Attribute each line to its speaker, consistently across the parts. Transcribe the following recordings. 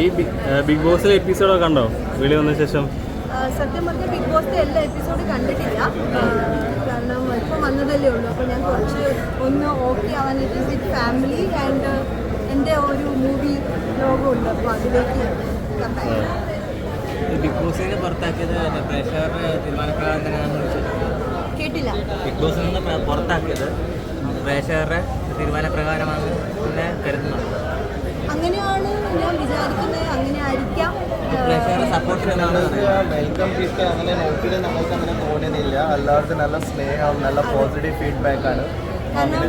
Speaker 1: ഈ ബിഗ് ബോസിലെ എപ്പിസോഡൊക്കെ കണ്ടോ വെളി വന്ന ശേഷം?
Speaker 2: സത്യം പറഞ്ഞാൽ ബിഗ് ബോസിന്റെ എല്ലാ എപ്പിസോഡും കണ്ടിട്ടില്ല. കാരണം ഇപ്പം വന്നതല്ലേ ഉള്ളൂ. അപ്പോൾ ഞാൻ കുറച്ച് ഒന്ന് ഓക്കെ ആവാനായിട്ട് വിത്ത് ഫാമിലി ആൻഡ് എൻ്റെ ഒരു മൂവി ലോകമുണ്ട്. അപ്പോൾ അതിലേക്ക്
Speaker 3: ബിഗ് ബോസിനെ പുറത്താക്കിയത് പ്രേക്ഷകരുടെ തീരുമാനപ്രകാരം തന്നെയാണ്.
Speaker 2: കേട്ടില്ല.
Speaker 3: ബിഗ് ബോസിൽ നിന്ന് പുറത്താക്കിയത് പ്രേക്ഷകരുടെ തീരുമാനപ്രകാരമാണ് പിന്നെ കരുതുന്നത്.
Speaker 2: അങ്ങനെയാണ് ഞാൻ വിചാരിക്കുന്നത്. അങ്ങനെ ആയിരിക്കാം.
Speaker 3: പ്രേക്ഷകരുടെ സപ്പോർട്ട്
Speaker 4: വെൽക്കം ഫീസ്റ്റ് അങ്ങനെ നോക്കിയിട്ട് നമുക്ക് അങ്ങനെ തോന്നുന്നില്ല. എല്ലാവർക്കും നല്ല സ്നേഹം, നല്ല പോസിറ്റീവ് ഫീഡ്ബാക്കാണ്.
Speaker 2: കാരണം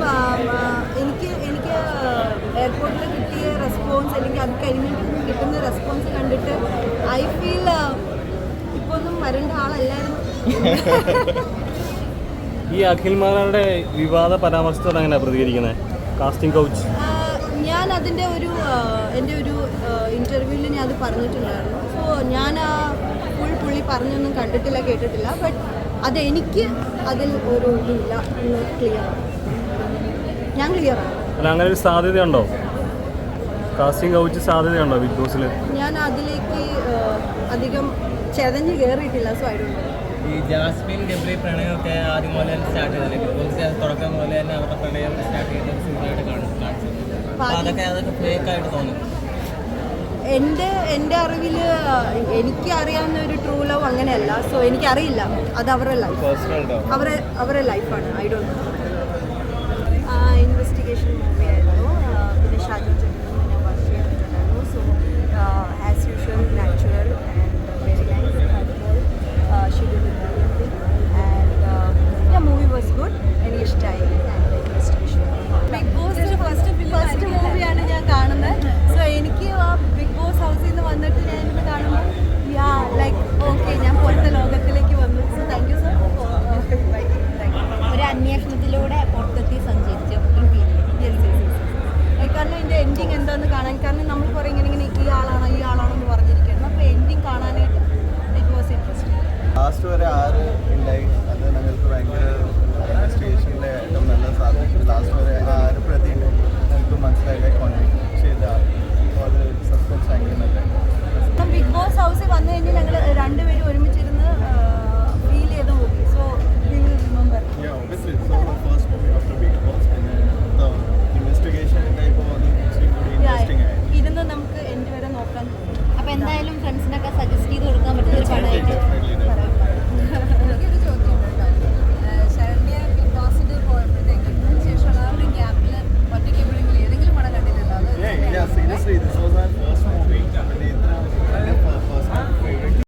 Speaker 2: എനിക്ക് എയർപോർട്ടിൽ കിട്ടിയ റെസ്പോൺസ് അല്ലെങ്കിൽ അത് കഴിഞ്ഞിട്ട് കിട്ടുന്ന റെസ്പോൺസ് കണ്ടിട്ട് ഐ ഫീൽ ഇപ്പോൾ ഒന്നും വരേണ്ട ആളല്ലായിരുന്നു.
Speaker 1: ഈ അഖിൽ മാരാരുടെ വിവാദ പരാമർശത്തോട് എങ്ങനെയാണ് പ്രതികരിക്കുന്നത്? കാസ്റ്റിംഗ് കൗച്ച്
Speaker 2: ഞാൻ അതിൻ്റെ എൻ്റെ ഒരു ഇൻ്റർവ്യൂവിൽ ഞാൻ അത് പറഞ്ഞിട്ടുണ്ടായിരുന്നു. സോ ഞാൻ ആ പുള്ളി പറഞ്ഞൊന്നും കണ്ടിട്ടില്ല, കേട്ടിട്ടില്ല. ബട്ട് അതെനിക്ക് അതിൽ ഒരു ഇതില്ല എന്ന് ക്ലിയറാണ്. ഞാൻ ക്ലിയറാണ്.
Speaker 1: അല്ല, അങ്ങനെ ഒരു സാധ്യതയുണ്ടോ? കാസ്റ്റിംഗ് കൗച്ച് സാധ്യതയുണ്ടോ ബിഗ് ബോസിൽ?
Speaker 2: ഞാൻ അതിലേക്ക് അധികം ചെതഞ്ഞ് കയറിയിട്ടില്ല. So I don't know.
Speaker 3: ഈ ജാസ്മിൻ ഗബ്രി പ്രണയമൊക്കെ ആദ്യം പോലെ തന്നെ സ്റ്റാർട്ട് ചെയ്തല്ലേ? ബിഗ് ബോസ് തുടക്കം പോലെ തന്നെ അവരുടെ പ്രണയം സ്റ്റാർട്ട് ചെയ്യുന്ന ഒരു സീനായിട്ട് കാണിച്ചു. അപ്പോൾ അതൊക്കെ ഫേക്കായിട്ട് തോന്നും.
Speaker 2: എൻ്റെ അറിവിൽ എനിക്ക് അറിയാവുന്ന ഒരു ട്രൂ ലവ് അങ്ങനെയല്ല. സോ എനിക്കറിയില്ല. അത് അവരുടെ ലൈഫ്, അവരുടെ ലൈഫാണ്. I don't know. ഇൻവെസ്റ്റിഗേഷൻ